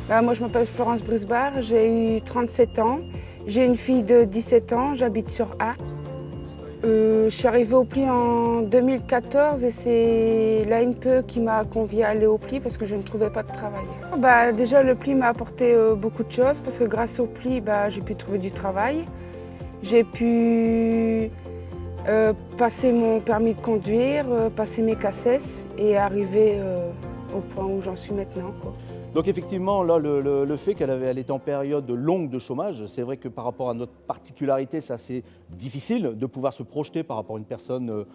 Moi, je m'appelle Florence Brisbard, j'ai eu 37 ans. J'ai une fille de 17 ans, j'habite sur Arles. Je suis arrivée au Pli en 2014 et c'est l'ANPE qui m'a conviée à aller au Pli parce que je ne trouvais pas de travail. Déjà, le Pli m'a apporté beaucoup de choses parce que grâce au Pli, j'ai pu trouver du travail. J'ai pu passer mon permis de conduire, passer mes CACES et arriver au point où j'en suis maintenant, quoi. Donc effectivement, là, le fait qu'elle était en période longue de chômage, c'est vrai que par rapport à notre particularité, c'est assez difficile de pouvoir se projeter par rapport à une personne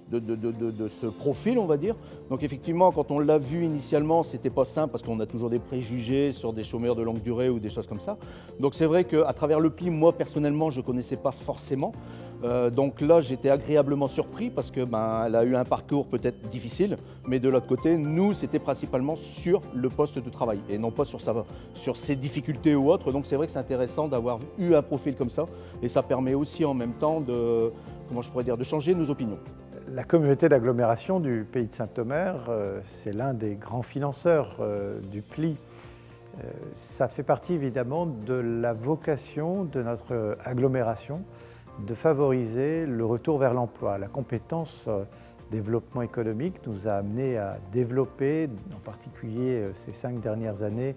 de ce profil, on va dire. Donc effectivement, quand on l'a vu initialement, c'était pas simple parce qu'on a toujours des préjugés sur des chômeurs de longue durée ou des choses comme ça. Donc c'est vrai qu'à travers le Pli, moi personnellement, je ne connaissais pas forcément. Donc là, j'étais agréablement surpris parce que elle a eu un parcours peut-être difficile, mais de l'autre côté, nous, c'était principalement sur le poste de travail et non pas sur ses difficultés ou autres. Donc c'est vrai que c'est intéressant d'avoir eu un profil comme ça et ça permet aussi en même temps de changer nos opinions. La communauté d'agglomération du Pays de Saint-Omer, c'est l'un des grands financeurs du Pli. Ça fait partie évidemment de la vocation de notre agglomération de favoriser le retour vers l'emploi. La compétence développement économique nous a amené à développer, en particulier ces 5 dernières années,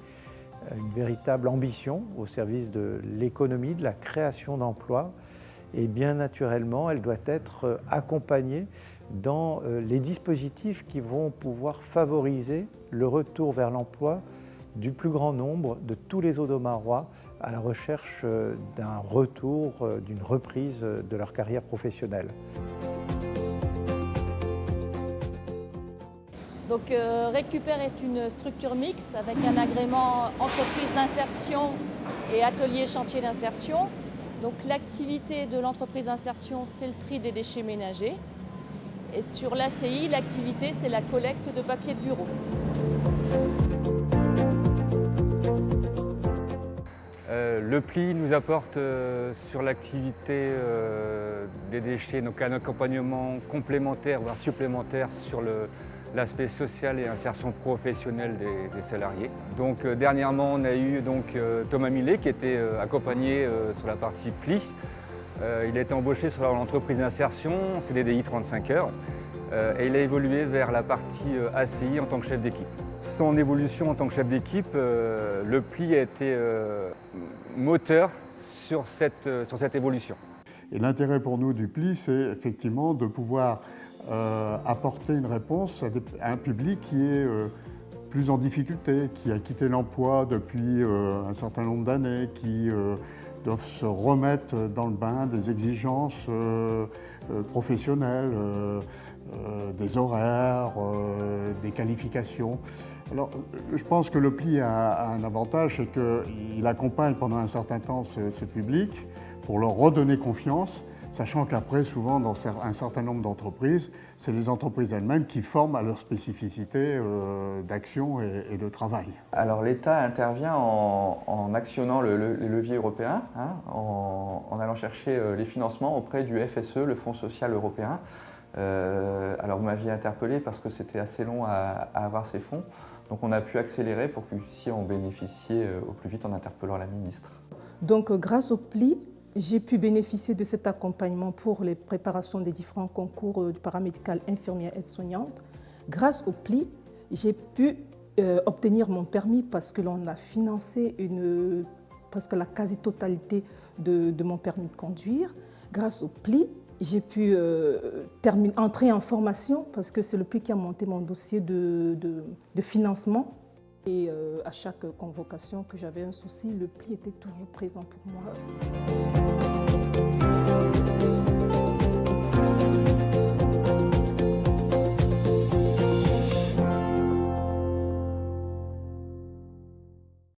une véritable ambition au service de l'économie, de la création d'emplois. Et bien naturellement, elle doit être accompagnée dans les dispositifs qui vont pouvoir favoriser le retour vers l'emploi du plus grand nombre de tous les Audomarois à la recherche d'un retour, d'une reprise de leur carrière professionnelle. Donc Récupère est une structure mixte avec un agrément entreprise d'insertion et atelier chantier d'insertion. Donc l'activité de l'entreprise d'insertion, c'est le tri des déchets ménagers. Et sur l'ACI, l'activité, c'est la collecte de papier de bureau. Le Pli nous apporte sur l'activité des déchets donc un accompagnement complémentaire, voire supplémentaire sur l'aspect social et insertion professionnelle des salariés. Donc dernièrement, on a eu Thomas Millet qui était accompagné sur la partie Pli. Il a été embauché sur l'entreprise d'insertion, CDDI 35 heures, et il a évolué vers la partie ACI en tant que chef d'équipe. Son évolution en tant que chef d'équipe, le Pli a été moteur sur cette évolution. Et l'intérêt pour nous du Pli, c'est effectivement de pouvoir apporter une réponse à un public qui est plus en difficulté, qui a quitté l'emploi depuis un certain nombre d'années, qui doivent se remettre dans le bain des exigences professionnelles, des horaires, des qualifications. Alors, je pense que le Pli a un avantage, c'est qu'il accompagne pendant un certain temps ce public pour leur redonner confiance, sachant qu'après, souvent, dans un certain nombre d'entreprises, c'est les entreprises elles-mêmes qui forment à leur spécificité d'action et de travail. Alors l'État intervient en actionnant les leviers européens, en allant chercher les financements auprès du FSE, le Fonds social européen. Alors vous m'aviez interpellé parce que c'était assez long à avoir ces fonds. Donc on a pu accélérer pour que vous puissiez en bénéficier au plus vite en interpellant la ministre. Donc grâce au Pli, j'ai pu bénéficier de cet accompagnement pour les préparations des différents concours du paramédical infirmière aide-soignante. Grâce au Pli, j'ai pu obtenir mon permis parce que l'on a financé presque la quasi-totalité de mon permis de conduire. Grâce au Pli, j'ai pu entrer en formation parce que c'est le Pli qui a monté mon dossier de financement. Et à chaque convocation que j'avais un souci, le Pli était toujours présent pour moi.